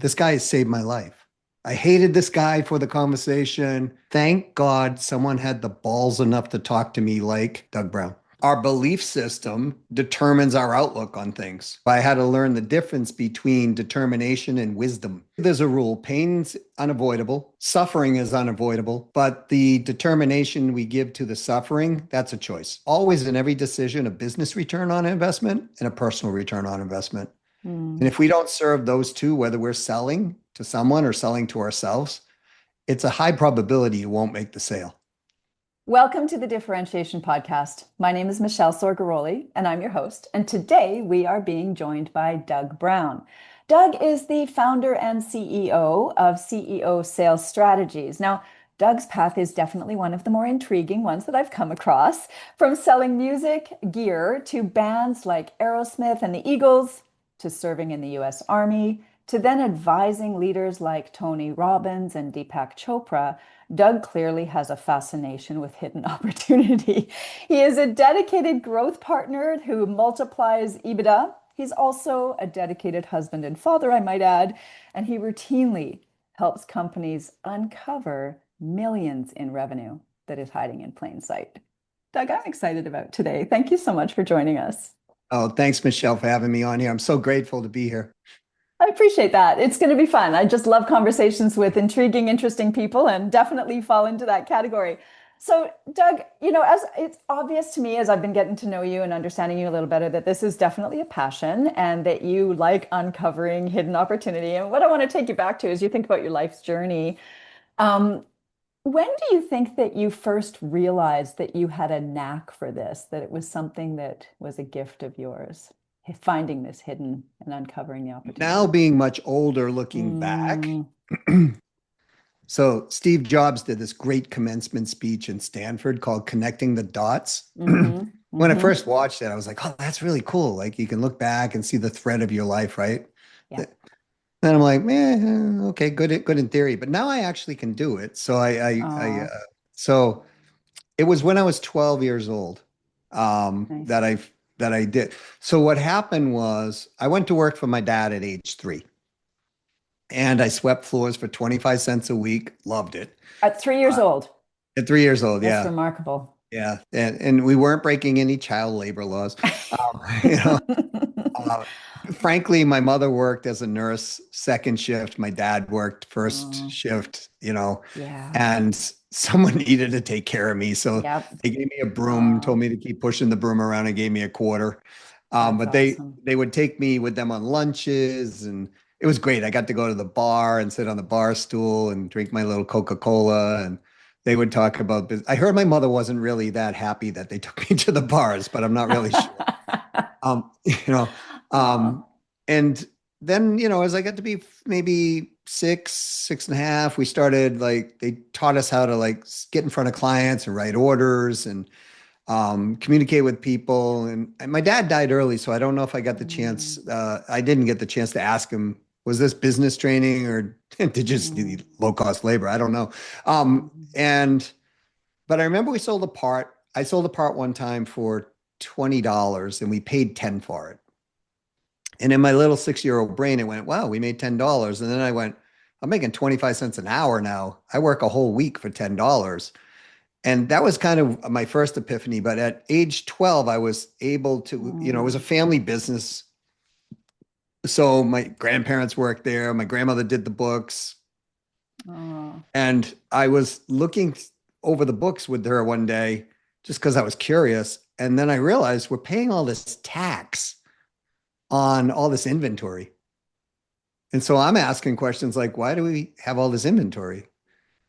This guy has saved my life. I hated this guy for the conversation. Thank God someone had the balls enough to talk to me like Doug Brown. Our belief system determines our outlook on things. I had to learn the difference between determination and wisdom. There's a rule: pain's unavoidable, suffering is unavoidable, but the determination we give to the suffering, that's a choice. Always in every decision, a business return on investment and a personal return on investment. And Mm. if we don't serve those two, whether we're selling to someone or selling to ourselves, it's a high probability you won't make the sale. Welcome to the Differentiation Podcast. My name is Michèle Sorgaroli, and I'm your host. And today we are being joined by Doug Brown. Doug is the founder and CEO of CEO Sales Strategies. Now, Doug's path is definitely one of the more intriguing ones that I've come across. From selling music gear to bands like Aerosmith and the Eagles, to serving in the US Army, to then advising leaders like Tony Robbins and Deepak Chopra, Doug clearly has a fascination with hidden opportunity. He is a dedicated growth partner who multiplies EBITDA. He's also a dedicated husband and father, I might add, and he routinely helps companies uncover millions in revenue that is hiding in plain sight. Doug, I'm excited about today. Thank you so much for joining us. Oh, thanks, Michelle, for having me on here. I'm so grateful to be here. I appreciate that. It's going to be fun. I just love conversations with intriguing, interesting people and definitely fall into that category. So, Doug, as it's obvious to me as I've been getting to know you and understanding you a little better, that this is definitely a passion and that you like uncovering hidden opportunity. And what I want to take you back to is you think about your life's journey. Um, when do you think that you first realized that you had a knack for this, that it was something that was a gift of yours, finding this hidden and uncovering the Now, opportunity? being much older, looking back, Mm, so Steve Jobs did this great commencement speech in Stanford called Connecting the Dots. hmm When I hmm first watched it, I was like, oh, that's really cool. Like you can look back and see the thread of your life, right? Yeah. Then I'm like, okay, good in theory, but now I actually can do it. Oh, So it was when I was 12 years old, nice. that I did. So what happened was I went to work for my dad at age 3, and I swept floors for 25 cents a week. Loved it. At 3 years Uh, old, at 3 years old, that's yeah. remarkable. Yeah. And we weren't breaking any child labor laws. You know, uh, frankly, my mother worked as a nurse second shift. My dad worked first Oh, shift, yeah. and someone needed to take care of me. So Yep. they gave me a broom, told Oh, me to keep pushing the broom around, and gave me a quarter. that's But they awesome. they would take me with them on lunches, and it was great. I got to go to the bar and sit on the bar stool and drink my little Coca-Cola, and they would talk about business. I heard my mother wasn't really that happy that they took me to the bars, but I'm not really sure. You know, um, Oh, and then, as I got to be maybe 6.5, we started, like, they taught us how to, like, get in front of clients and write orders and communicate with people. And my dad died early, so I don't know if I got the chance. mm, I didn't get the chance to ask him, was this business training or to just mm, low cost labor? I don't know. mm. But I remember we sold a part. I sold a part one time for $20 and we paid 10 for it. And in my little 6-year old brain, it went, wow, we made $10. And then I went, I'm making 25 cents an hour now. I work a whole week for $10. And that was kind of my first epiphany. But at age 12, I was able to, it was a Mm. family business. So my grandparents worked there. My grandmother did the books. Oh, And I was looking over the books with her one day just because I was curious. And then I realized we're paying all this tax on all this inventory. And so I'm asking questions like, why do we have all this inventory?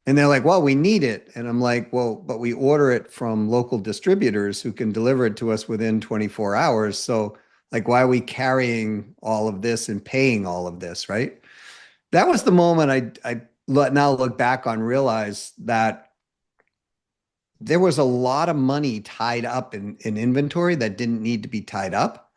And they're like, well, we need it. And I'm like, well, but we order it from local distributors who can deliver it to us within 24 hours. So, like, why are we carrying all of this and paying all of this? Right. That was the moment now look back on, realize that there was a lot of money tied up in inventory that didn't need to be tied up,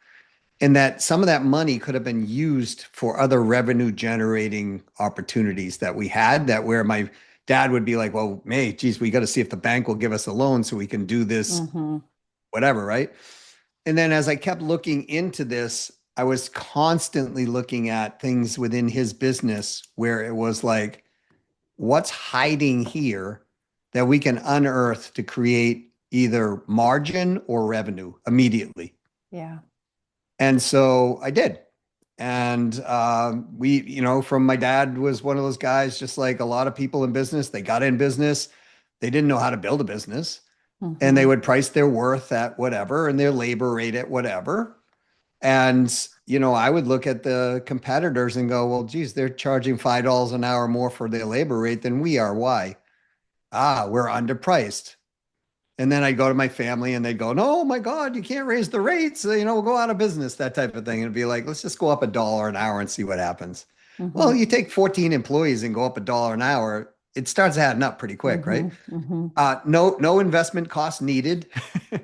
and that some of that money could have been used for other revenue generating opportunities that we had, that where my dad would be like, well, hey, geez, we got to see if the bank will give us a loan so we can do this, hmm whatever, right? And then as I kept looking into this, I was constantly looking at things within his business where it was like, what's hiding here that we can unearth to create either margin or revenue immediately? Yeah. And so I did. And from my dad was one of those guys, just like a lot of people in business, they got in business, they didn't know how to build a business, and they Hmm. would price their worth at whatever and their labor rate at whatever. And, I would look at the competitors and go, well, geez, they're charging $5 an hour more for their labor rate than we are. Why? We're underpriced. And then I'd go to my family and they'd go, no, my God, you can't raise the rates. We'll go out of business, that type of thing. And it'd be like, let's just go up $1 an hour and see what happens. Well, Hmm. you take 14 employees and go up $1 an hour, it starts adding up pretty quick, right? Hmm. Hmm. No investment cost needed.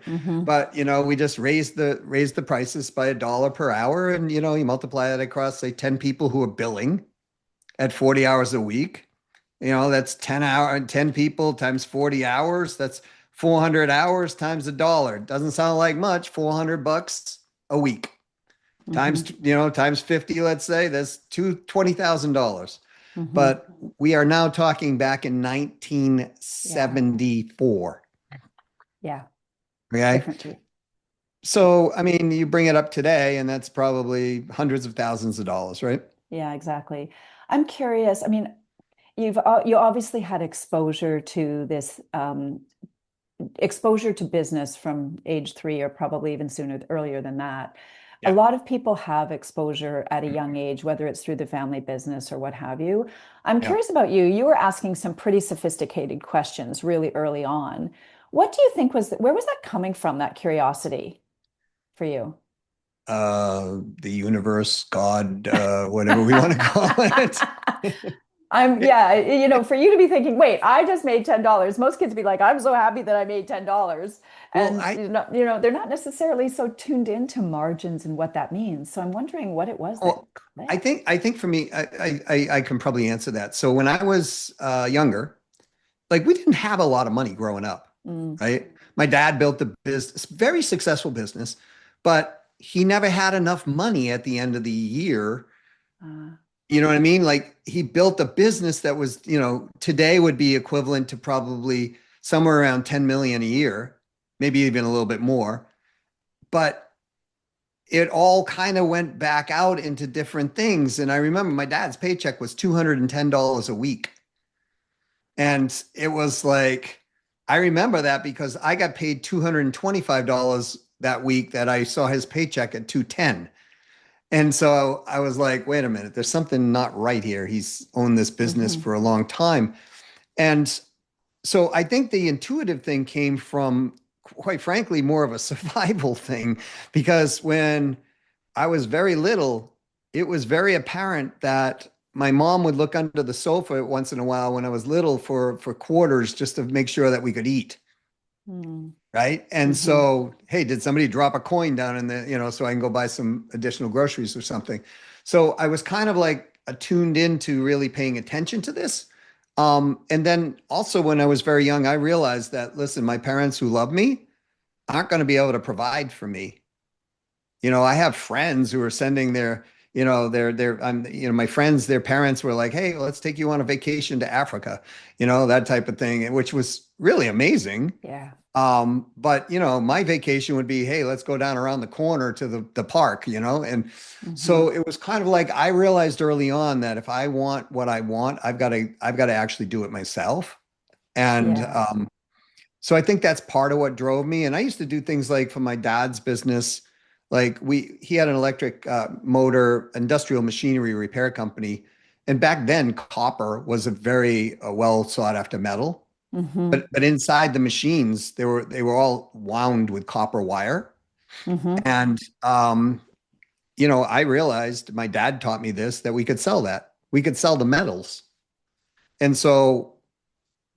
Hmm. But we just raised the prices by $1 per hour. And you multiply that across, say, 10 people who are billing at 40 hours a week. That's 10 people times 40 hours. That's 400 hours times $1. Doesn't sound like much, $400 a week. Hmm. Times 50, let's say, that's $20,000. Hmm. But we are now talking back in Yeah. 1974. Yeah. Okay. Differently. So, I mean, you bring it up today, and that's probably hundreds of thousands of dollars, right? Yeah, exactly. I'm curious. I mean, you obviously had exposure to this exposure to business from age 3 or probably even sooner earlier than that. A Yeah. lot of people have exposure at a young age, whether it's through the family business or what have you. I'm Yeah. curious about you. You were asking some pretty sophisticated questions really early on. What do you think where was that coming from, that curiosity for you? The universe, God, whatever we want to call it. Yeah, for you to be thinking, wait, I just made $10. Most kids be like, I'm so happy that I made $10. Well, And they're not necessarily so tuned into margins and what that means. So I'm wondering what it was that well, clicked. I think for me, I can probably answer that. So when I was younger, like we didn't have a lot of money growing up, Mm, right? My dad built a business, very successful business, but he never had enough money at the end of the year. uh, You know what I mean? Like he built a business that was, today would be equivalent to probably somewhere around 10 million a year, maybe even a little bit more. But it all kind of went back out into different things. And I remember my dad's paycheck was $210 a week. And it was like, I remember that because I got paid $225 that week that I saw his paycheck at 210. And so I was like, wait a minute, there's something not right here. He's owned this business hmm for a long time. And so I think the intuitive thing came from, quite frankly, more of a survival thing, because when I was very little, it was very apparent that my mom would look under the sofa once in a while when I was little for quarters just to make sure that we could eat. mm, Right. And hmm so, hey, did somebody drop a coin down in so I can go buy some additional groceries or something? So I was kind of like attuned into really paying attention to this. And then also when I was very young, I realized that, listen, my parents who love me aren't going to be able to provide for me. I have friends who are sending my friends, their parents were like, hey, let's take you on a vacation to Africa, that type of thing, which was really amazing. Yeah. But my vacation would be, hey, let's go down around the corner to the park, and Hmm. so it was kind of like I realized early on that if I want what I want, I've got to actually do it myself. And Yeah. so I think that's part of what drove me. And I used to do things like for my dad's business, like he had an electric motor industrial machinery repair company, and back then copper was a very well sought after metal. Hmm. But inside the machines, they were all wound with copper wire. Hmm. And I realized my dad taught me this that we could sell that. We could sell the metals. And so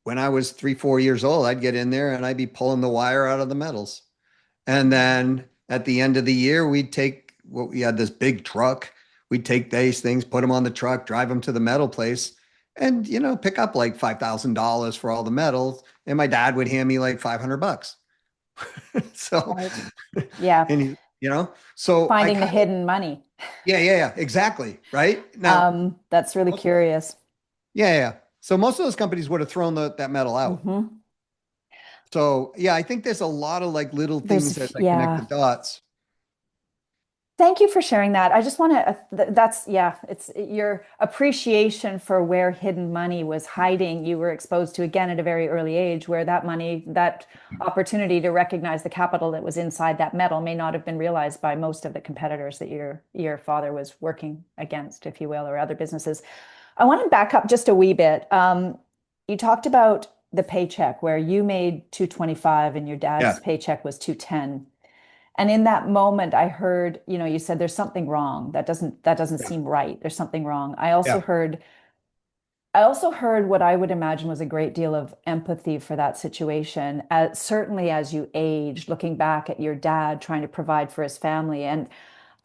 when I was 3, 4 years old, I'd get in there and I'd be pulling the wire out of the metals. And then at the end of the year, we had this big truck. We'd take these things, put them on the truck, drive them to the metal place, and pick up like $5,000 for all the metals. And my dad would hand me like $500. So, Right. Yeah. and you know? So I Finding the kind of, hidden money. yeah, exactly. Right. Now, That's really most- curious. yeah. So most of those companies would have thrown that metal out. Hmm. So yeah, I think there's a lot of like little There's, things as I connect the yeah. dots. Thank you for sharing that. I just want to, that's, yeah, it's your appreciation for where hidden money was hiding. You were exposed to again at a very early age, where that money, that opportunity to recognize the capital that was inside that metal may not have been realized by most of the competitors that your father was working against, if you will, or other businesses. I want to back up just a wee bit. You talked about the paycheck where you made 225 and your dad's Yeah. paycheck was 210. And in that moment, I heard, you said there's something wrong. That doesn't Yeah. seem right. There's something wrong. Yeah. I also heard what I would imagine was a great deal of empathy for that situation, certainly as you aged, looking back at your dad trying to provide for his family. And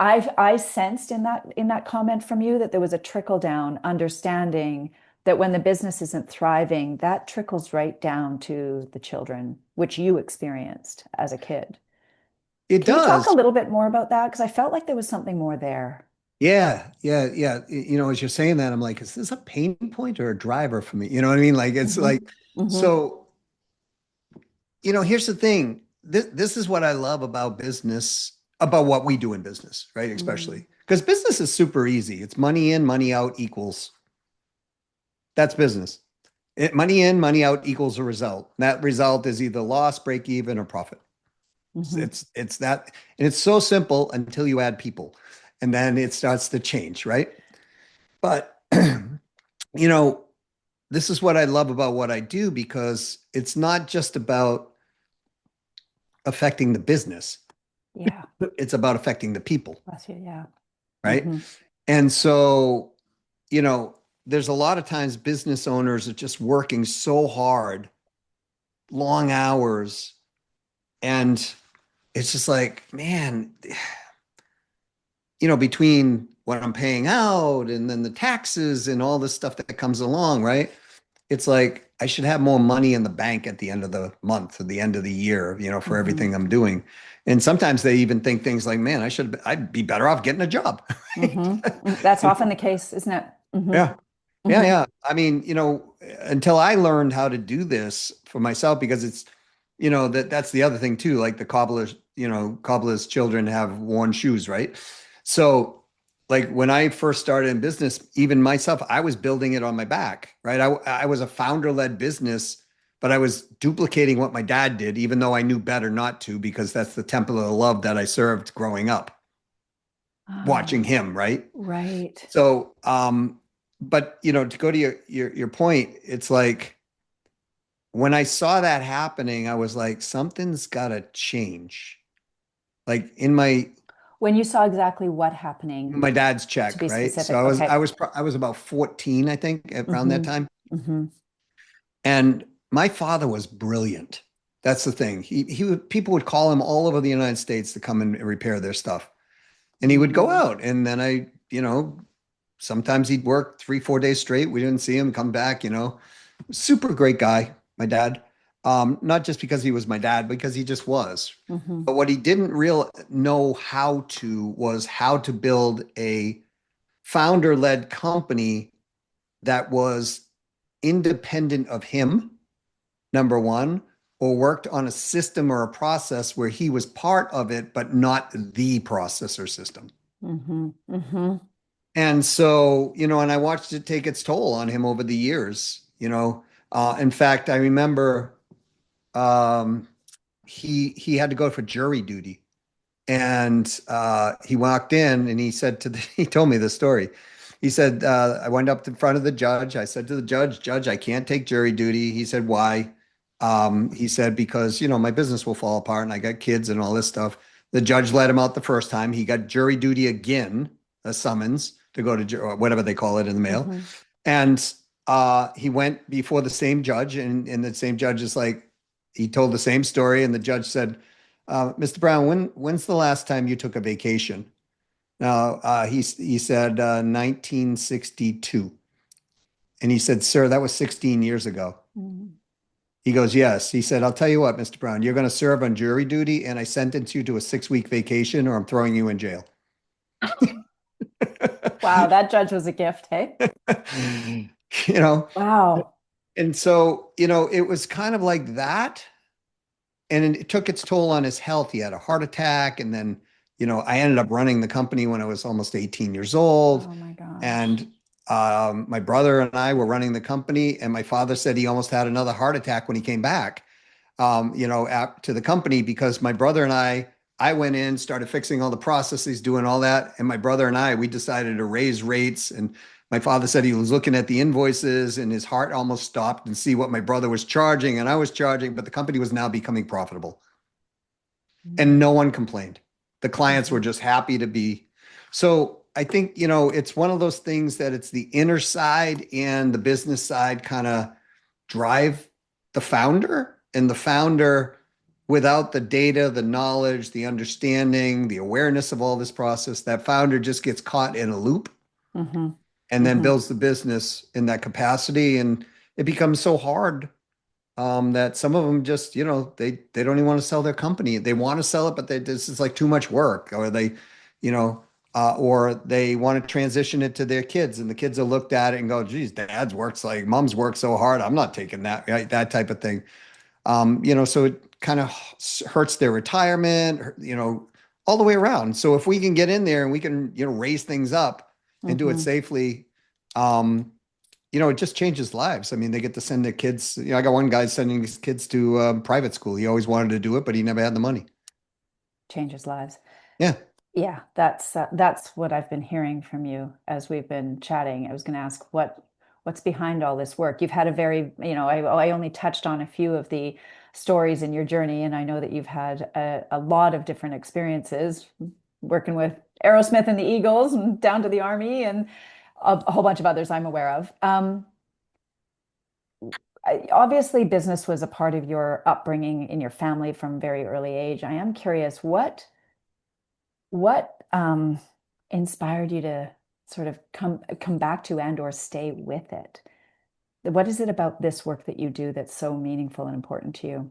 I sensed in that comment from you that there was a trickle down understanding that when the business isn't thriving, that trickles right down to the children, which you experienced as a kid. It Can you talk a does. little bit more about that? Because I felt like there was something more there. Yeah. As you're saying that, I'm like, is this a pain point or a driver for me? You know what I mean? Like, it's Hmm. like, Hmm. so, here's the thing. This is what I love about business, about what we do in business, right? Mm. Especially because business is super easy. It's money in, money out equals, that's business. Money in, money out equals a result. That result is either loss, break even, or profit. Hmm. It's that, and it's so simple until you add people, and then it starts to change, right? But you know, this is what I love about what I do because it's not just about affecting the business, Yeah. it's about affecting the people, Bless you. Yeah. right? Hmm. And so, you know, there's a lot of times business owners are just working so hard, long hours, and it's just like, man, between what I'm paying out and then the taxes and all this stuff that comes along, right? It's like I should have more money in the bank at the end of the month or the end of the year, for Hmm. everything I'm doing. And sometimes they even think things like, man, I'd be better off getting a job. Right? Hmm. That's often the case, isn't it? Hmm. Yeah. Yeah, Hmm. yeah. I mean, until I learned how to do this for myself, because it's, that's the other thing too. Like the cobbler's children have worn shoes, right? So, like when I first started in business, even myself, I was building it on my back, right? I was a founder-led business, but I was duplicating what my dad did, even though I knew better not to, because that's the temple of love that I served growing up, watching Ah, him, right? right. So, but to go to your point, it's like when I saw that happening, I was like, something's got to change. Like in When you saw exactly what happening, my dad's to check, be right? So specific. Okay. I was about 14, I think, around that Hmm. time. Hmm. And my father was brilliant. That's the thing. People would call him all over the United States to come and repair their stuff. And he would go Hmm. out, and then sometimes he'd work 3, 4 days straight. We didn't see him come back. Super great guy, my dad. Not just because he was my dad, because he just was. Hmm. But what he didn't real know how to was how to build a founder-led company that was independent of him, number one, or worked on a system or a process where he was part of it, but not the process or system. Hmm. Hmm. And so, and I watched it take its toll on him over the years. In fact, I remember he had to go for jury duty, and he walked in and he said he told me the story. He said, I went up in front of the judge. I said to the judge, Judge, I can't take jury duty. He said, why? He said, because, my business will fall apart and I got kids and all this stuff. The judge let him out the first time. He got jury duty again, a summons to go to or whatever they call it in the mail. Hmm. And he went before the same judge, and the same judge is like, he told the same story, and the judge said, Mr. Brown, when's the last time you took a vacation? Now, he said 1962. And he said, Sir, that was 16 years ago. He goes, yes. He said, I'll tell you what, Mr. Brown, you're going to serve on jury duty, and I sentence you to a 6-week vacation, or I'm throwing you in jail. Wow, that judge was a gift, hey? You know, Wow. and so, it was kind of like that. And it took its toll on his health. He had a heart attack. And then, I ended up running the company when I was almost 18 years old. Oh my gosh. And my brother and I were running the company. And my father said he almost had another heart attack when he came back, to the company because my brother and I went in, started fixing all the processes, doing all that. And my brother and we decided to raise rates. And my father said he was looking at the invoices and his heart almost stopped and see what my brother was charging and I was charging, but the company was now becoming profitable and no one complained. The clients were Mhm. just happy to be. So I think, it's one of those things that it's the inner side and the business side kind of drive the founder, and the founder without the data, the knowledge, the understanding, the awareness of all this process, that founder just gets caught in a loop Hmm. and then Hmm. builds the business in that capacity. And it becomes so hard that some of them just, they don't even want to sell their company. They want to sell it, but this is like too much work, you know, or they want to transition it to their kids, and the kids have looked at it and go, "Geez, dad's works like mom's worked so hard. I'm not taking that," right? That type of thing. So it kind of hurts their retirement, all the way around. So if we can get in there and we can, raise things up and do it Hmm. safely, um, it just changes lives. I mean, they get to send their kids. I got one guy sending his kids to private school. He always wanted to do it, but he never had the money. Changes lives. Yeah. Yeah, that's what I've been hearing from you as we've been chatting. I was going to ask what's behind all this work. You've had a very, I only touched on a few of the stories in your journey, and I know that you've had a lot of different experiences working with Aerosmith and the Eagles and down to the Army and a whole bunch of others I'm aware of. Obviously, business was a part of your upbringing in your family from very early age. I am curious, what inspired you to sort of come back to and or stay with it? What is it about this work that you do that's so meaningful and important to you?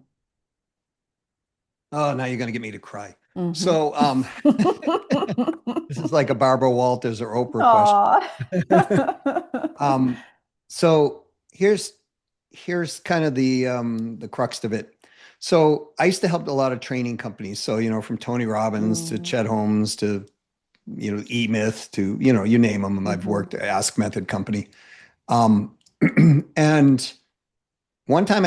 Oh, now you're going to get me to cry. Hmm. So, this is like a Barbara Walters or Oprah question. Aw. Um, so here's kind of the crux of it. So I used to help a lot of training companies. So, from Tony Robbins to Mm. Chet Holmes to, E-Myth to, you name them. I've Hmm. worked at Ask Method Company. Um, and one time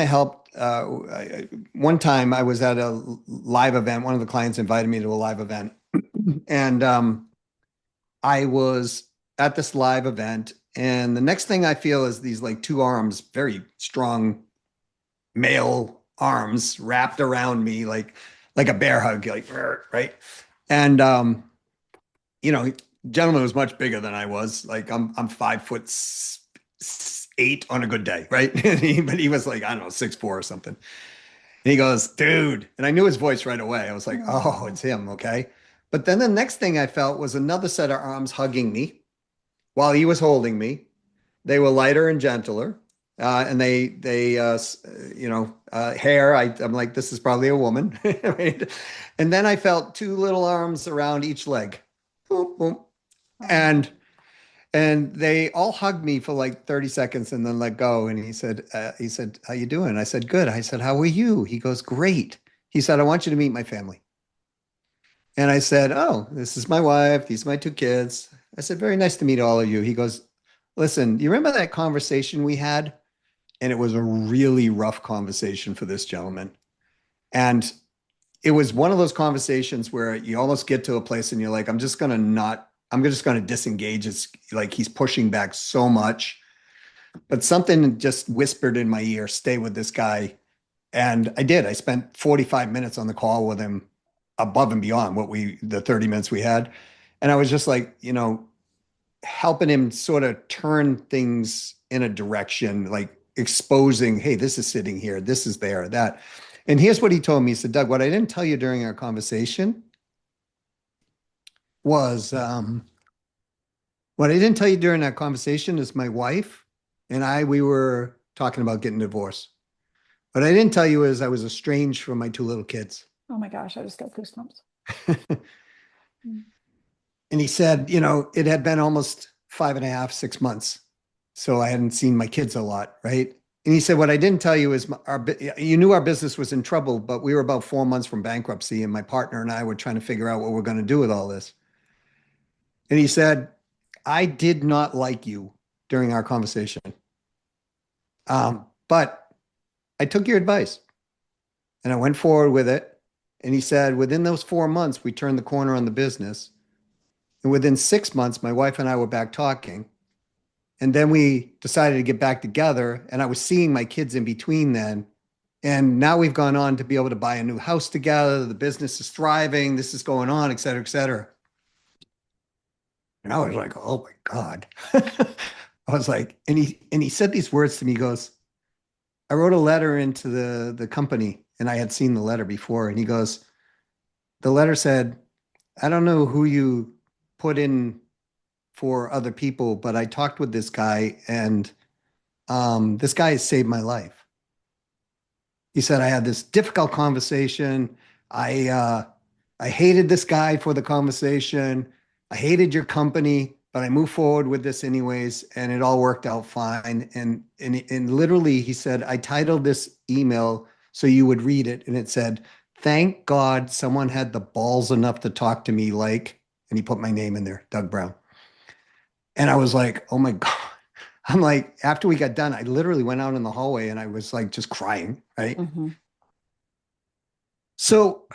one time I was at a live event. One of the clients invited me to a live event, and I was at this live event. And the next thing I feel is these like two arms, very strong male arms wrapped around me, like a bear hug, like right. And gentleman was much bigger than I was. Like I'm 5'8" on a good day, right? But he was like, I don't know, 6'4" or something. And he goes, dude. And I knew his voice right away. I was like, oh, Oh. it's him. Okay. But then the next thing I felt was another set of arms hugging me while he was holding me. They were lighter and gentler. And hair. I'm like, this is probably a woman. Right? And then I felt two little arms around each leg. Boom, boom. Oh. And and they all hugged me for like 30 seconds and then let go. And he said, how you doing? I said, good. I said, how are you? He goes, great. He said, I want you to meet my family. And I said, oh, this is my wife. These are my two kids. I said, very nice to meet all of you. He goes, listen, you remember that conversation we had? And it was a really rough conversation for this gentleman. And it was one of those conversations where you almost get to a place and you're like, I'm just going to disengage. It's like he's pushing back so much, but something just whispered in my ear, stay with this guy. And I did. I spent 45 minutes on the call with him above and beyond the 30 minutes we had. And I was just like, helping him sort of turn things in a direction, like exposing, hey, this is sitting here, this is there, that. And here's what he told me. He said, Doug, what I didn't tell you during our conversation was what I didn't tell you during that conversation is my wife and we were talking about getting divorced. What I didn't tell you is I was estranged from my two little kids. Oh my gosh, I just got goosebumps. Mm. And he said, it had been almost 5.5, 6 months. So I hadn't seen my kids a lot, right? And he said, what I didn't tell you is you knew our business was in trouble, but we were about 4 months from bankruptcy, and my partner and I were trying to figure out what we're going to do with all this. And he said, I did not like you during our conversation. But I took your advice and I went forward with it. And he said, within those 4 months, we turned the corner on the business. And within 6 months, my wife and I were back talking. And then we decided to get back together. And I was seeing my kids in between then. And now we've gone on to be able to buy a new house together. The business is thriving. This is going on, et cetera, et cetera. And I was like, oh my God. I was like, and he said these words to me. He goes, I wrote a letter into the company, and I had seen the letter before. And he goes, the letter said, I don't know who you put in for other people, but I talked with this guy, and this guy has saved my life. He said I had this difficult conversation. I hated this guy for the conversation. I hated your company, but I moved forward with this anyways, and it all worked out fine. And literally, he said, I titled this email so you would read it, and it said, "Thank God someone had the balls enough to talk to me like," and he put my name in there, Doug Brown. And I was like, oh my God. I'm like, after we got done, I literally went out in the hallway and I was like just crying, right? Mhm. So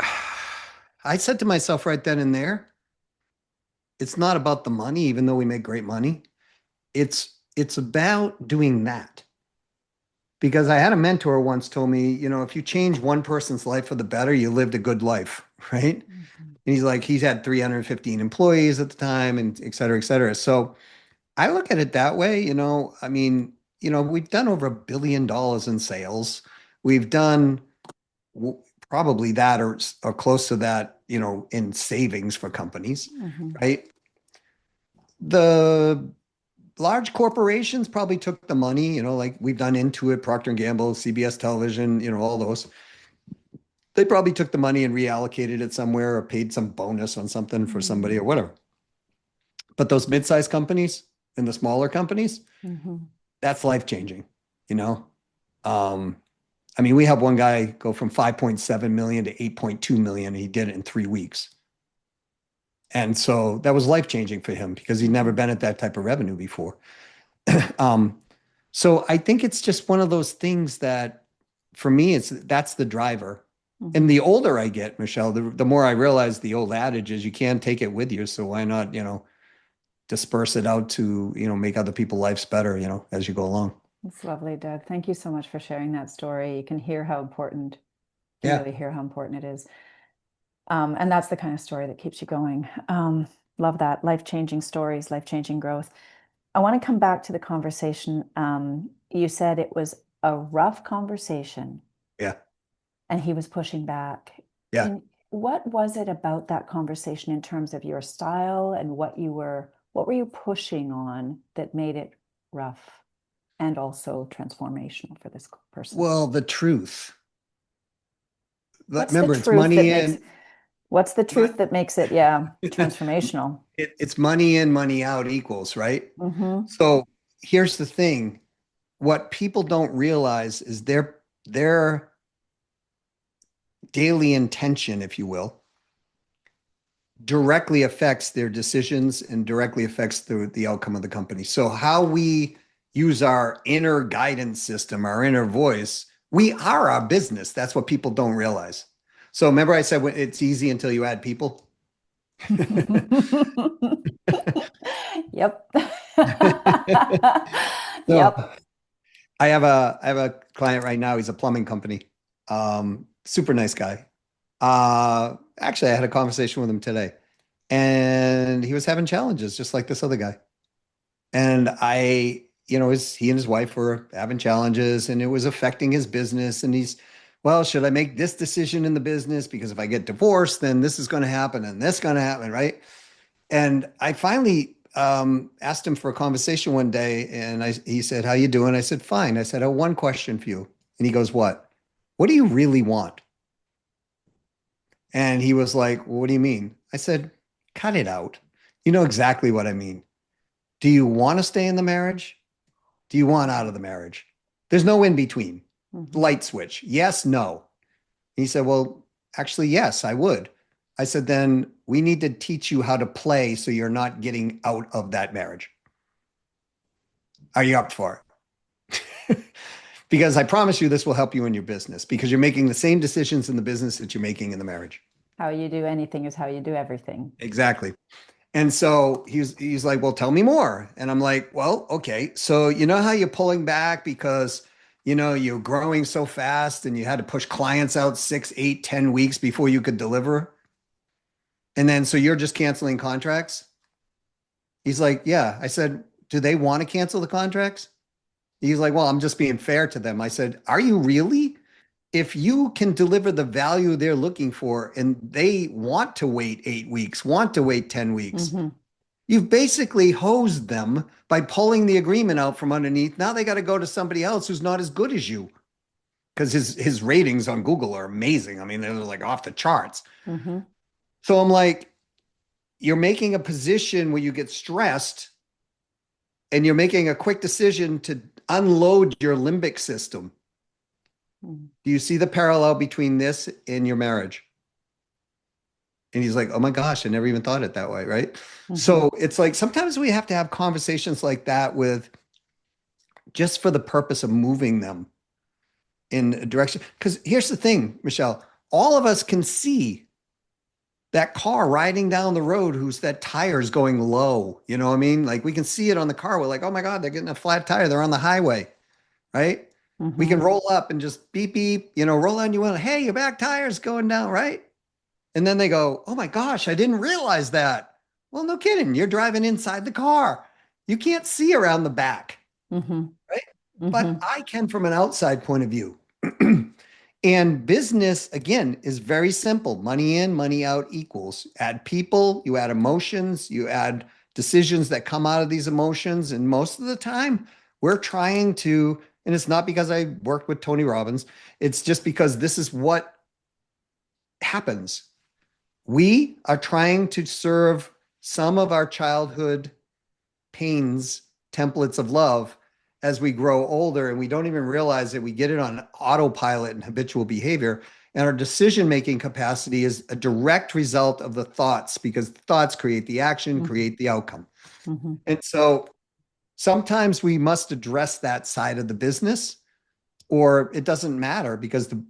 I said to myself right then and there, it's not about the money, even though we make great money. It's about doing that. Because I had a mentor once told me, if you change one person's life for the better, you lived a good life, right? Mhm. And he's like, he's had 315 employees at the time and et cetera, et cetera. So I look at it that way, I mean, we've done over $1 billion in sales. We've done w- probably that or close to that, in savings for companies, Mhm. right? The large corporations probably took the money, like we've done Intuit, Procter and Gamble, CBS Television, all those. They probably took the money and reallocated it somewhere or paid some bonus on something for somebody or Mhm. whatever. But those mid-sized companies and the smaller companies, Mhm. that's life changing, you know? Um, I mean, we have one guy go from 5.7 million to 8.2 million. And he did it in 3 weeks. And so that was life changing for him because he'd never Mhm. been at that type of revenue before. Um, so I think it's just one of those things that for me, that's the driver. And Mhm. the older I get, Michelle, the more I realize the old adage is you can't take it with you. So why not, disperse it out to, make other people's lives better, as you go along. That's lovely, Doug. Thank you so much for sharing that story. You can hear how important, you can Yeah. really hear how important it is. And that's the kind of story that keeps you going. Love that. Life-changing stories, life-changing growth. I want to come back to the conversation. You said it was a rough conversation Yeah. and he was pushing back. Yeah. What was it about that conversation in terms of your style and what were you pushing on that made it rough and also transformational for this person? Well, the truth. What's the Remember, it's truth that money makes in, what's the but truth that makes it, yeah, transformational? it's money in, money out equals, right? Mm-hmm. So here's the thing. What people don't realize is their daily intention, if you will, directly affects their decisions and directly affects the outcome of the company. So how we use our inner guidance system, our inner voice, we are our business. That's what people don't realize. So remember I said it's easy until you add people. Yep. So Yep. I have a client right now. He's a plumbing company. Super nice guy. Actually, I had a conversation with him today, and he was having challenges just like this other guy. And he and his wife were having challenges, and it was affecting his business. And well, should I make this decision in the business? Because if I get divorced, then this is going to happen, and this is going to happen, right? And I finally asked him for a conversation one day, and he said, "How you doing?" I said, "Fine." I said, "I have one question for you." And he goes, "What?" what do you really want? And he was like, well, what do you mean? I said, cut it out. You know exactly what I mean. Do you want to stay in the marriage? Do you want out of the marriage? There's no in between. Mhm. Light switch. Yes, no. He said, well, actually, yes, I would. I said, then we need to teach you how to play so you're not getting out of that marriage. Are you up for it? Because I promise you this will help you in your business because you're making the same decisions in the business that you're making in the marriage. How you do anything is how you do everything. Exactly. And so he's like, well, tell me more. And I'm like, well, okay. So you know how you're pulling back because you're growing so fast and you had to push clients out 6, 8, 10 weeks before you could deliver. And then so you're just canceling contracts? He's like, yeah. I said, do they want to cancel the contracts? He's like, well, I'm just being fair to them. I said, are you really? If you can deliver the value they're looking for and they want to wait 8 weeks, want to wait 10 weeks, Hmm. you've basically hosed them by pulling the agreement out from underneath. Now they got to go to somebody else who's not as good as you because his ratings on Google are amazing. I mean, they're like off the charts. Hmm. So I'm like, you're making a position where you get stressed and you're making a quick decision to unload your limbic system. Do you see the parallel between this and your marriage? And he's like, oh my gosh, I never even thought it that way, right? Hmm. So it's like sometimes we have to have conversations like that with just for the purpose of moving them in a direction. Because here's the thing, Michelle, all of us can see that car riding down the road who's that tire's going low. You know what I mean? Like we can see it on the car. We're like, oh my God, they're getting a flat tire. They're on the highway, right? We Hmm. can roll up and just beep, beep, roll on you. Hey, your back tire's going down, right? And then they go, oh my gosh, I didn't realize that. Well, no kidding. You're driving inside the car. You can't see around the back, Hmm. right? But Hmm. I can from an outside point of view. And business, again, is very simple. Money in, money out equals. Add people, you add emotions, you add decisions that come out of these emotions. And most of the time, we're trying to, and it's not because I worked with Tony Robbins, it's just because this is what happens. We are trying to serve some of our childhood pains, templates of love as we grow older, and we don't even realize that we get it on autopilot and habitual behavior. And our decision making capacity is a direct result of the thoughts because the thoughts create the action, Hmm. create the outcome. Hmm. And so sometimes we must address that side of the business, or it doesn't matter because the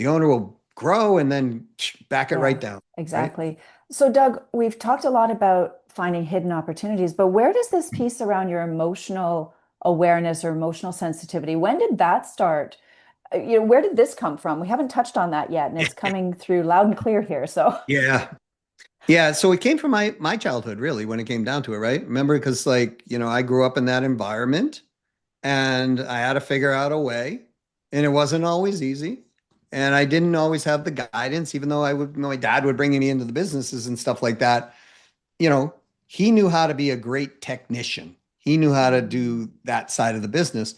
owner will grow and then back it right Yeah, down, right? exactly. So, Doug, we've talked a lot about finding hidden opportunities, but where does this piece around your emotional awareness or emotional sensitivity, when did that start? Where did this come from? We haven't touched on that yet, and it's coming through loud and clear here. So, Yeah. Yeah, so it came from my childhood, really, when it came down to it, right? Remember, because I grew up in that environment and I had to figure out a way, and it wasn't always easy. And I didn't always have the guidance, even though my dad would bring me into the businesses and stuff like that. You know, he knew how to be a great technician. He knew how to do that side of the business,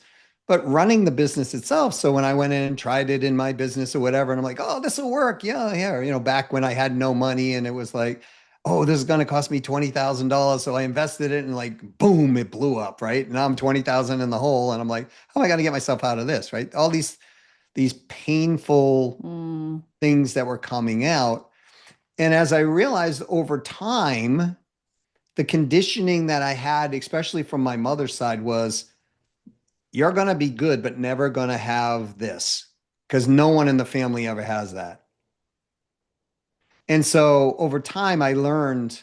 but running the business itself. So when I went in and tried it in my business or whatever, and I'm like, oh, this will work. Yeah, yeah. Back when I had no money and it was like, oh, this is going to cost me $20,000. So I invested it and like, boom, it blew up. Right. Now I'm 20,000 in the hole. And I'm like, how am I going to get myself out of this? Right. All these painful mm, things that were coming out. And as I realized over time, the conditioning that I had, especially from my mother's side, was you're going to be good, but never going to have this because no one in the family ever has that. And so over time, I learned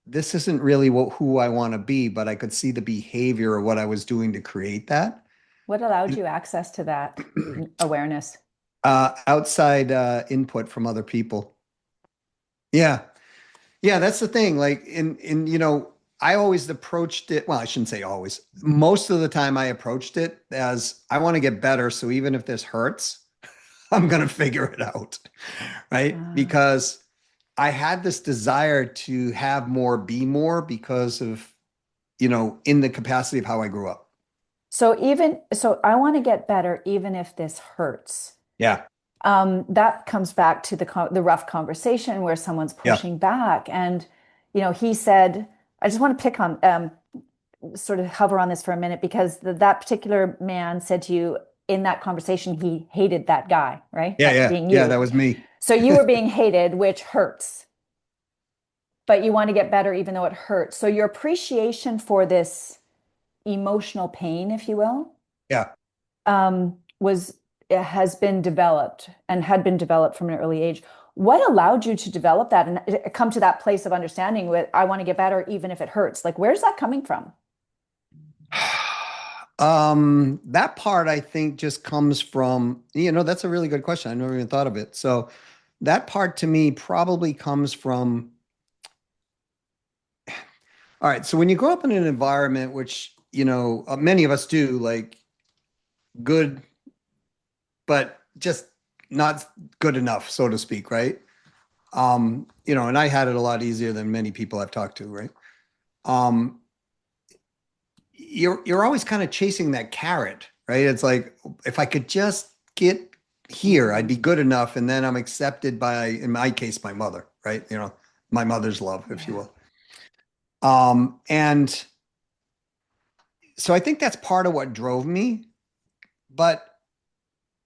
this isn't really who I want to be, but I could see the behavior of what I was doing to create that. what allowed you access to that awareness? Outside input from other people. Yeah. Yeah, that's the thing. Like I always approached it. Well, I shouldn't say always. Most of the time I approached it as I want to get better. So even if this hurts, I'm gonna figure it out. Right. Ah, Because I had this desire to have more, be more because of, in the capacity of how I grew up. So I want to get better even if this hurts. Yeah. That comes back to the rough conversation where someone's Yeah. pushing back. And, he said, I just want to pick on, sort of hover on this for a minute because that particular man said to you in that conversation, he hated that guy, right? Yeah. That Yeah. being Yeah. you. That was me. So you were being hated, which hurts, but you want to get better even though it hurts. So your appreciation for this emotional pain, if you will, Yeah. was it has been developed and had been developed from an early age. What allowed you to develop that and come to that place of understanding with I want to get better even if it hurts? Like where's that coming from? That part I think just comes from, that's a really good question. I never even thought of it. So that part to me probably comes from, all right. So when you grow up in an environment, which, many of us do, like good, but just not good enough, so to speak, right? And I had it a lot easier than many people I've talked to, right? Um, you're always kind of chasing that carrot, right? It's like if I could just get here, I'd Mhm. be good enough, and then I'm accepted by, in my case, my mother, right? My mother's love, if you Yeah. will. And so I think that's part of what drove me. But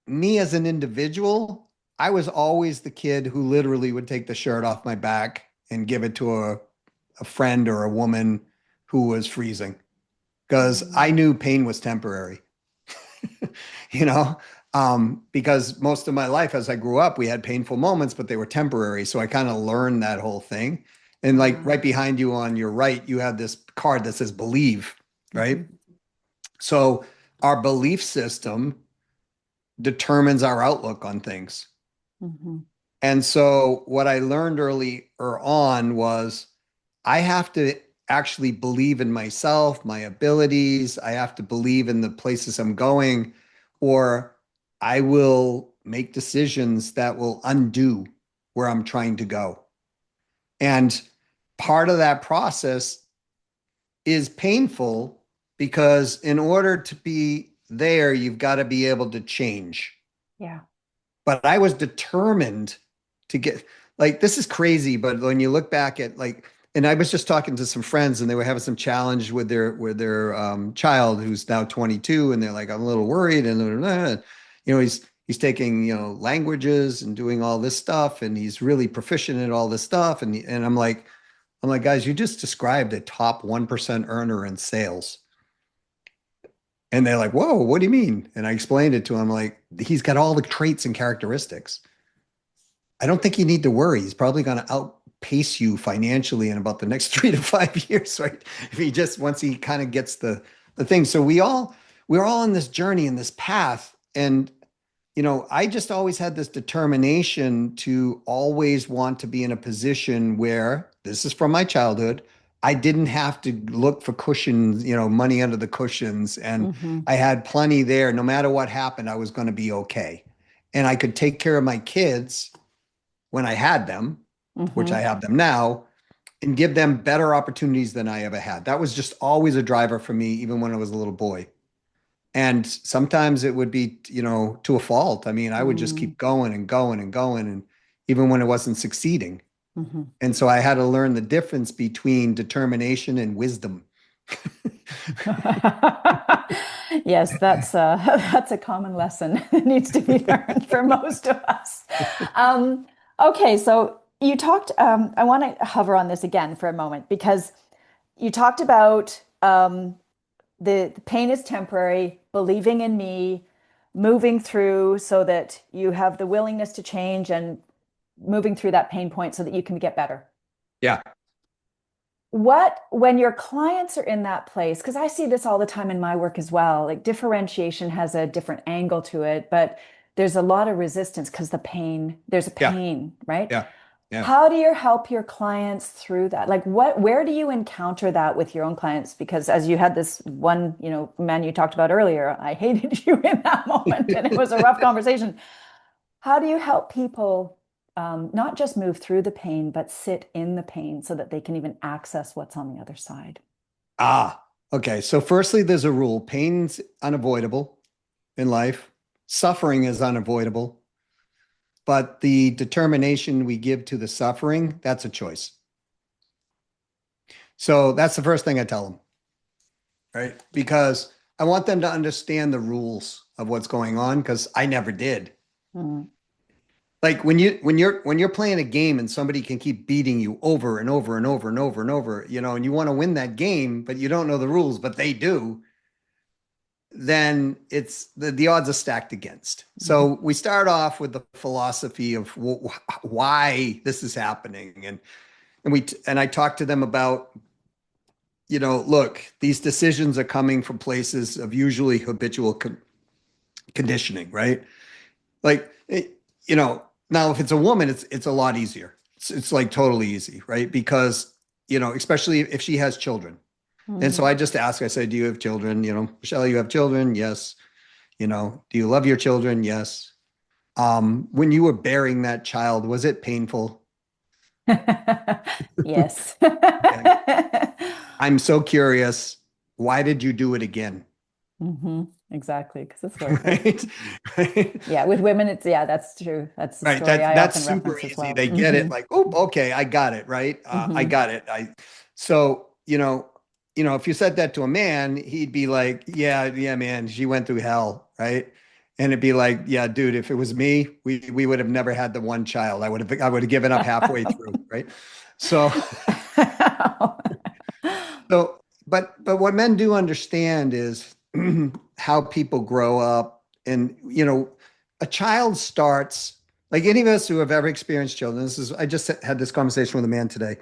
me as an individual, I was always the kid who literally would take the shirt off my back and give it to a friend or a woman who was freezing because I Mm. knew pain was temporary. you know, because most of my life as I grew up, we had painful moments, but they were temporary. So I kind of learned that whole thing. And like right Wow. behind you on your right, you have this card that says believe, right? Mhm. So our belief system determines our outlook on things. Mhm. And so what I learned early or on was I have to actually believe in myself, my abilities. I have to believe in the places I'm going, or I will make decisions that will undo where I'm trying to go. And part of that process is painful because in order to be there, you've got to be able to change. Yeah. But I was determined to get like this is crazy, but when you look back at like and I was just talking to some friends and they were having some challenge with their child who's now 22 and they're like I'm a little worried and he's taking languages and doing all this stuff and he's really proficient at all this stuff and I'm like guys you just described a top 1% earner in sales. And they're like, whoa, what do you mean? And I explained it to him like, he's got all the traits and characteristics. I don't think you need to worry. He's probably going to outpace you financially in about the next 3 to 5 years, right? If he just once he kind of gets the thing. So we're all on this journey in this path. And I just always had this determination to always want to be in a position where this is from my childhood. I didn't have to look for cushions, money under the cushions. And Mhm. I had plenty there. No matter what happened, I was going to be okay. And I could take care of my kids when I had them, which I Mhm. have them now, and give them better opportunities than I ever had. That was just always a driver for me, even when I was a little boy. And sometimes it would be, to a fault. I mean, I would just Mm. keep going and going and going, and even when it wasn't succeeding. Mhm. And so I had to learn the difference between determination and wisdom. Yes, that's a common lesson that needs to be learned for most of us. Um, okay, so you talked. I want to hover on this again for a moment because you talked about the pain is temporary, believing in me, moving through so that you have the willingness to change and moving through that pain point so that you can get better. Yeah, When your clients are in that place, because I see this all the time in my work as well, like differentiation has a different angle to it, but there's a lot of resistance because there's a yeah, pain, right? yeah, yeah. How do you help your clients through that? Like where do you encounter that with your own clients? Because as you had this one, man you talked about earlier, I hated you in that moment and it was a rough conversation. How do you help people not just move through the pain, but sit in the pain so that they can even access what's on the other side? Ah, Okay, so firstly, there's a rule. Pain's unavoidable in life. Suffering is unavoidable, but the determination we give to the suffering, that's a choice. So that's the first thing I tell them, right? Because I want them to understand the rules of what's going on because I never did. Mm, Like when you're playing a game and somebody can keep beating you over and over and over and over and over, and you want to win that game, but you don't know the rules, but they do, then it's the odds are stacked against. mhm, So we start off with the philosophy of why this is happening, and I talk to them about, look, these decisions are coming from places of usually habitual conditioning, right? Like, now if it's a woman, it's a lot easier. It's like totally easy, right? Because, especially if she has children. And so mhm. I just ask, I say, do you have children? Michelle, you have children? Yes. Do you love your children? Yes. When you were bearing that child, was it painful? Yes. Okay. I'm so curious. Why did you do it again? Hmm. Exactly, because it's worth it. Right? Right. Yeah, with women, yeah, that's true. That's the Right. story That I that's often super reference as easy. well. They get it like, oh, okay, I got it, right? I Hmm. got it. So, if you said that to a man, he'd be like, yeah, yeah, man, she went through hell, right? And it'd be like, yeah, dude, if it was me, we would have never had the one child. I would have given up halfway through, right? So, so, but what men do understand is how people grow up, and a child starts, like any of us who have ever experienced children. I just had this conversation with a man today.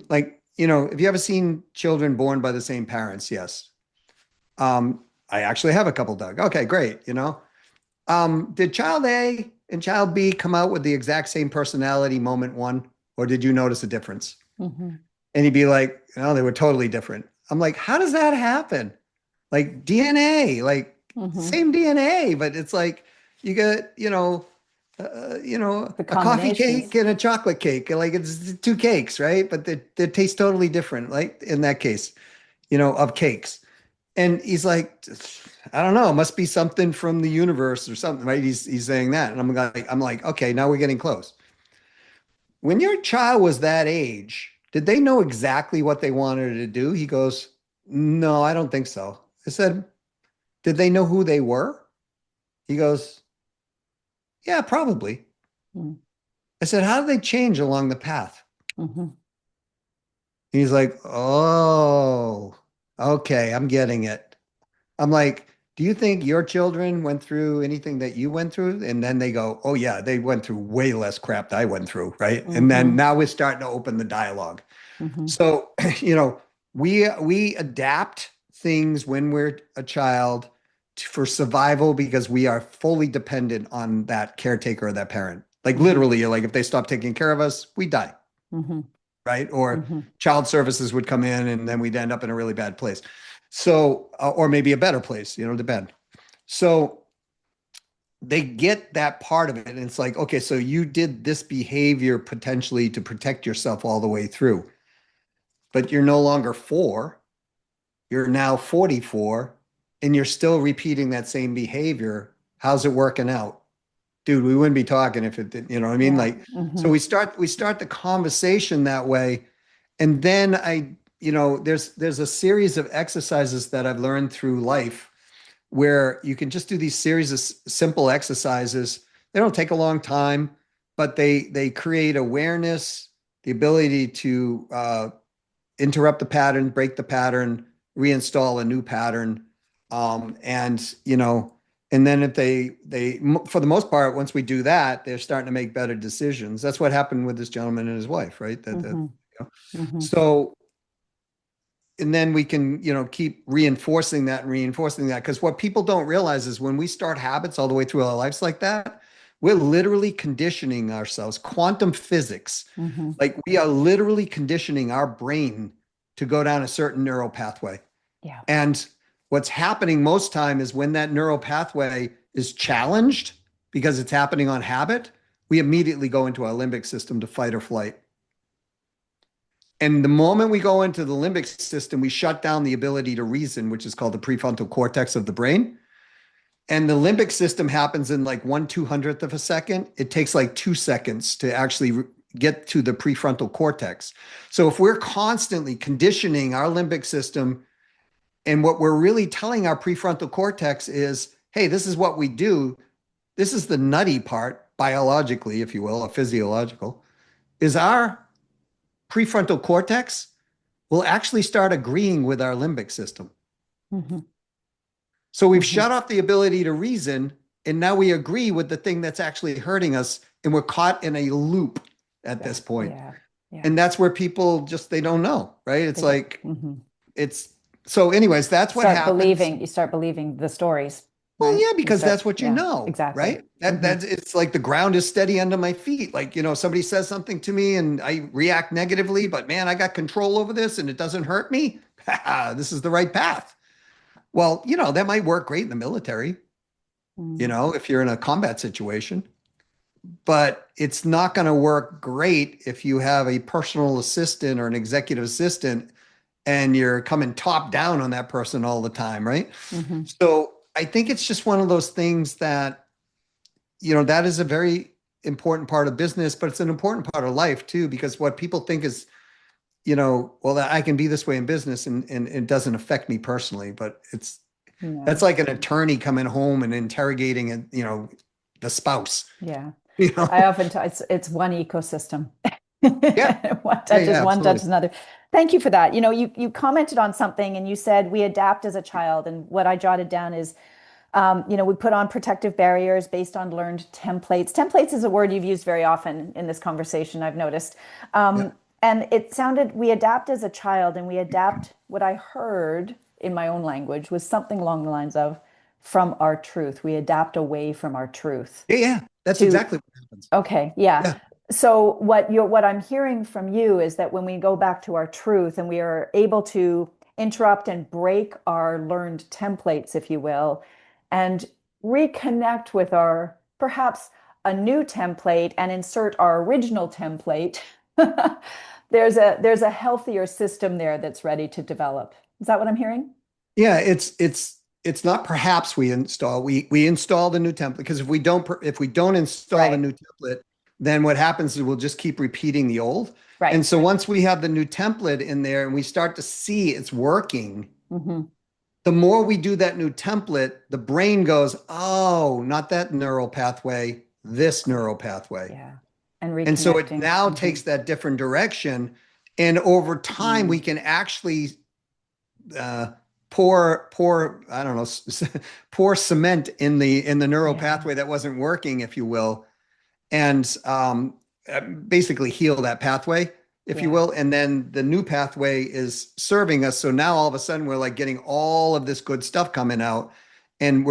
Like, have you ever seen children born by the same parents? Yes. I actually have a couple, Doug. Okay, great. Did child A and child B come out with the exact same personality moment one, or did you notice a difference? Hmm. And he'd be like, no, they were totally different. I'm like, how does that happen? Like DNA, like Hmm. same DNA, but it's like you get, The a coffee cake combinations. and a chocolate cake. Like it's two cakes, right? But they taste totally different, like in that case, of cakes. And he's like, I don't know, it must be something from the universe or something, right? He's saying that. And I'm like, okay, now we're getting close. When your child was that age, did they know exactly what they wanted to do? He goes, no, I don't think so. I said, did they know who they were? He goes, yeah, probably. I said, how did they change along the path? Mm-hmm. He's like, oh, okay, I'm getting it. I'm like, do you think your children went through anything that you went through? And then they go, oh, yeah, they went through way less crap that I went through. Right. And then Hmm. now we're starting to open the dialogue. Hmm. So, we adapt things when we're a child for survival because we are fully dependent on that caretaker or that parent. Like Hmm. literally, like if they stop taking care of us, we die, Hmm. right? Or Hmm. child services would come in and then we'd end up in a really bad place. So, or maybe a better place, depend. So they get that part of it. And it's like, okay, so you did this behavior potentially to protect yourself all the way through, but you're no longer four. You're now 44 and you're still repeating that same behavior. How's it working out? Dude, we wouldn't be talking if it did, you know what I mean? Yeah. Like, Hmm. so we start the conversation that way. And then there's a series of exercises that I've learned through life where you can just do these series of simple exercises. They don't take a long time, but they create awareness, the ability to interrupt the pattern, break the pattern, reinstall a new pattern. And then if they for the most part, once we do that, they're starting to make better decisions. That's what happened with this gentleman and his wife, right? Hmm. Hmm. So, and then we can, keep reinforcing that and reinforcing that. Because what people don't realize is when we start habits all the way through our lives like that, we're literally conditioning ourselves. Quantum physics, Hmm. like we are literally conditioning our brain to go down a certain neural pathway. Yeah. And what's happening most time is when that neural pathway is challenged because it's happening on habit, we immediately go into our limbic system to fight or flight. And the moment we go into the limbic system, we shut down the ability to reason, which is called the prefrontal cortex of the brain. And the limbic system happens in like 1/200th of a second. It takes like 2 seconds to actually get to the prefrontal cortex. So if we're constantly conditioning our limbic system, and what we're really telling our prefrontal cortex is, hey, this is what we do. This is the nutty part, biologically, if you will, or physiological, is our prefrontal cortex will actually start agreeing with our limbic system. Hmm. So we've Hmm. shut off the ability to reason, and now we agree with the thing that's actually hurting us, and we're caught in a loop at Yeah. this point. Yeah. Yeah. And that's where people just they don't know, right? It's They don't. like Hmm. it's so anyways, that's what happens. You start believing the stories, Well, right? yeah, because that's what you Yeah, know, exactly. right? That's it's like the ground is steady under my feet. Like, somebody says something to me and I react negatively, but man, I got control over this and it doesn't hurt me. This is the right path. Well, that might work great in the military, Mm. if you're in a combat situation, but it's not going to work great if you have a personal assistant or an executive assistant and you're coming top down on that person all the time, right? Hmm. So I think it's just one of those things that, that is a very important part of business, but it's an important part of life too, because what people think is, well, I can be this way in business and it doesn't affect me personally, but that's No. like an attorney coming home and interrogating, the spouse, Yeah. you know? I often tell it's one ecosystem. Yeah. One Yeah. Yeah. touches one, Absolutely. touches another. Thank you for that. You commented on something and you said we adapt as a child. And what I jotted down is, we put on protective barriers based on learned templates. Templates is a word you've used very often in this conversation, I've noticed. Yeah. And it sounded we adapt as a child and we adapt what I heard in my own language was something along the lines of from our truth. We adapt away from our truth Yeah. Yeah. That's to exactly what happens. okay, yeah. Yeah. So what I'm hearing from you is that when we go back to our truth and we are able to interrupt and break our learned templates, if you will, and reconnect with our perhaps a new template and insert our original template, there's a healthier system there that's ready to develop. Is that what I'm hearing? Yeah. It's not perhaps we install the new template because if we don't install the Right, new template, then what happens is we'll just keep repeating the old. right. And so once we have the new template in there and we start to see it's working, Hmm. the more we do that new template, the brain goes, oh, not that neural pathway, this neural pathway. Yeah. And And so it reconnecting. now Hmm. takes that different direction. And over time, we can actually uh, pour, I don't know, pour cement in the neural Yeah. pathway that wasn't working, if you will, and basically heal that pathway, if you Yeah. will. And then the new pathway is serving us. So now all of a sudden we're like getting all of this good stuff coming out, and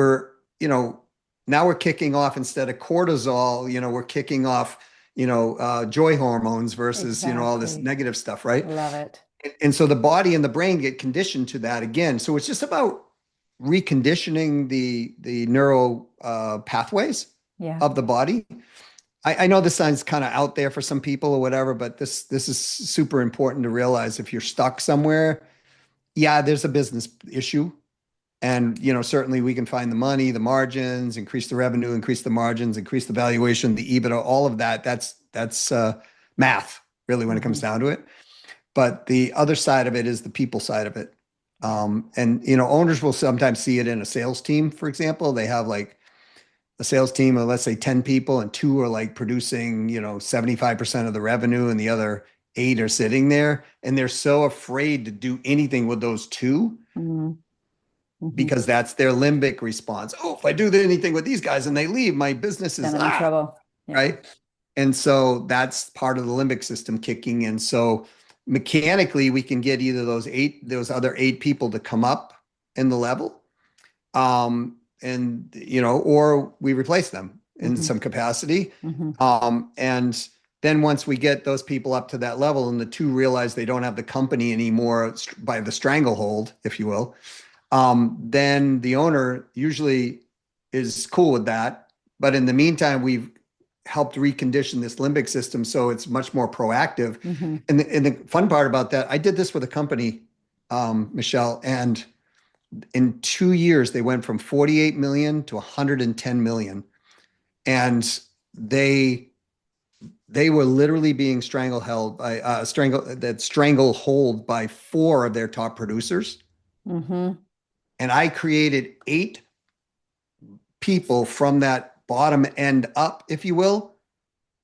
you know, now we're kicking off instead of cortisol, we're kicking off, joy hormones versus, all this Exactly. negative stuff, right? Love it. And so the body and the brain get conditioned to that again. So it's just about reconditioning the neural pathways Yeah. of the body. I know this sounds kind of out there for some people or whatever, but this is super important to realize if you're stuck somewhere. Yeah, there's a business issue. And certainly we can find the money, the margins, increase the revenue, increase the margins, increase the valuation, the EBITDA, all of that. That's math, really, when it comes Hmm. down to it. But the other side of it is the people side of it. Yeah. And owners will sometimes see it in a sales team, for example. They have like a sales team of let's say 10 people and two are like producing, 75% of the revenue and the other eight are sitting there. And they're so afraid to do anything with those two Hmm. Hmm. because that's their limbic response. Oh, if I do anything with these guys and they leave, my business is Then I'm in trouble. Yeah. right. And so that's part of the limbic system kicking in. So mechanically, we can get either those other eight people to come up in the level, and or we replace them in Hmm. some capacity. Hmm. And then once we get those people up to that level, and the two realize they don't have the company anymore by the stranglehold, if you will, then the owner usually is cool with that. But in the meantime, we've helped recondition this limbic system so it's much more proactive. Mm-hmm. And the fun part about that, I did this with a company, Michelle, and in 2 years they went from 48 million to 110 million, and they were literally being stranglehold by four of their top producers. Mm-hmm. And I created 8 people from that bottom end up, if you will,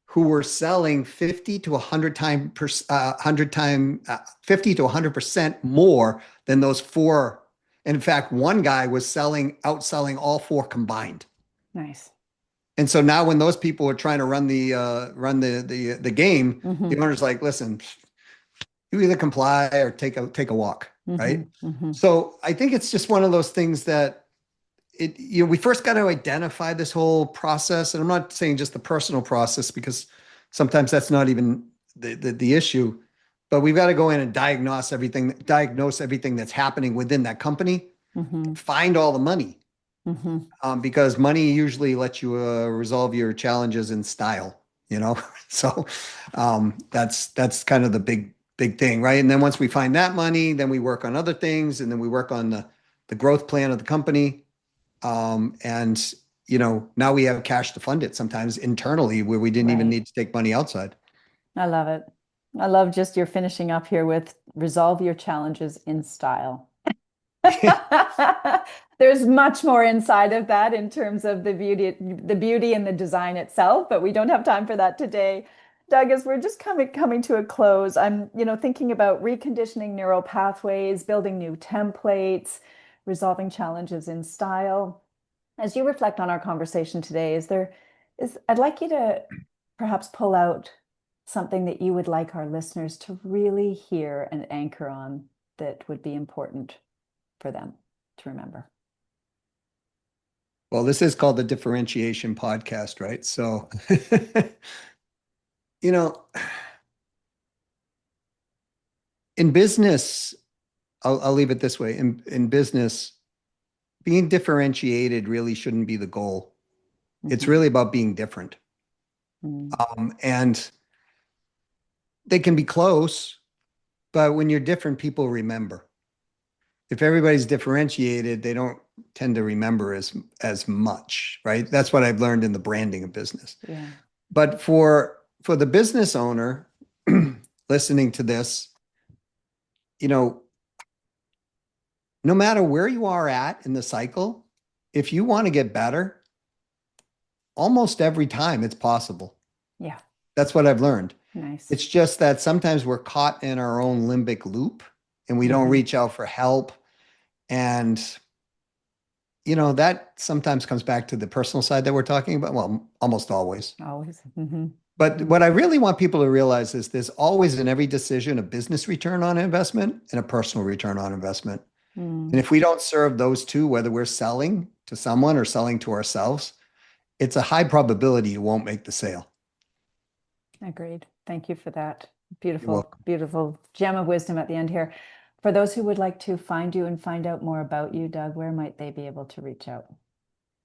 who were selling 50 to 100% more than those four. And in fact, one guy was outselling all four combined. Nice. And so now when those people are trying to run the game, Mm-hmm. the owner's like, listen, you either comply or take a walk, right? Mm-hmm. Mm-hmm. So I think it's just one of those things that we first got to identify this whole process. And I'm not saying just the personal process, because sometimes that's not even the issue, but we've got to go in and diagnose everything that's happening within that company, Mm-hmm. find all the money, Mm-hmm. because money usually lets you resolve your challenges in style, you know? So that's kind of the big thing, right? And then once we find that money, then we work on other things, and then we work on the growth plan of the company. And now we have cash to fund it sometimes internally where we didn't even Right. need to take money outside. I love it. I love just your finishing up here with resolve your challenges in style. There's much more inside of that in terms of the beauty and the design itself, but we don't have time for that today. Doug, as we're just coming to a close, I'm, thinking about reconditioning neural pathways, building new templates, resolving challenges in style. As you reflect on our conversation today, I'd like you to perhaps pull out something that you would like our listeners to really hear and anchor on that would be important for them to remember. Well, this is called the Differentiation Podcast, right? So, you know, in business, I'll leave it this way. In business, being differentiated really shouldn't be the goal. It's really about being different. And they can be close, but when you're different, people remember. If everybody's differentiated, they don't tend to remember as much, right? That's what I've learned in the branding of business. Yeah. But for the business owner listening to this, no matter where you are at in the cycle, if you want to get better, almost every time it's possible. Yeah. That's what I've learned. Nice. It's just that sometimes we're caught in our own limbic loop and we don't reach out for help. And, that sometimes comes back to the personal side that we're talking about. Well, almost always. Always. But what I really want people to realize is there's always in every decision a business return on investment and a personal return on investment. And if we don't serve those two, whether we're selling to someone or selling to ourselves, it's a high probability you won't make the sale. Agreed. Thank you for that. Beautiful, beautiful gem of wisdom at the end here. For those who would like to find you and find out more about you, Doug, where might they be able to reach out?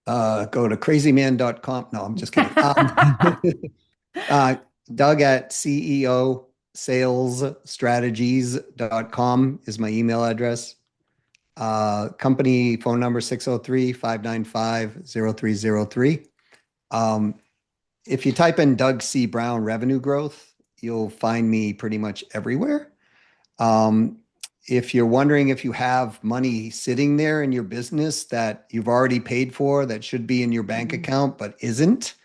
Go to crazyman.com. No, I'm just kidding. Doug at ceosalesstrategies.com is my email address. Company phone number 603-595-0303. If you type in Doug C. Brown revenue growth, you'll find me pretty much everywhere. If you're wondering if you have money sitting there in your business that you've already paid for that should be in your bank account but isn't,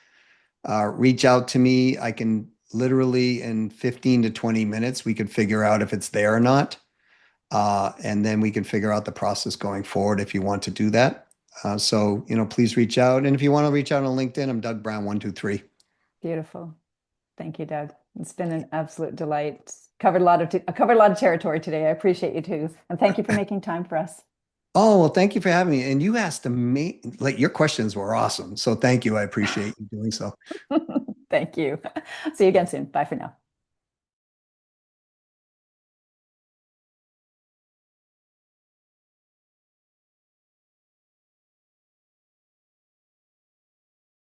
reach out to me. I can literally in 15 to 20 minutes, we could figure out if it's there or not. And then we can figure out the process going forward if you want to do that. So, please reach out. And if you want to reach out on LinkedIn, I'm Doug Brown 123. Beautiful. Thank you, Doug. It's been an absolute delight. Covered a lot of territory today. I appreciate you too. And thank you for making time for us. Oh, well, thank you for having me. And you asked your questions were awesome. So thank you. I appreciate you doing so. Thank you. See you again soon. Bye for now.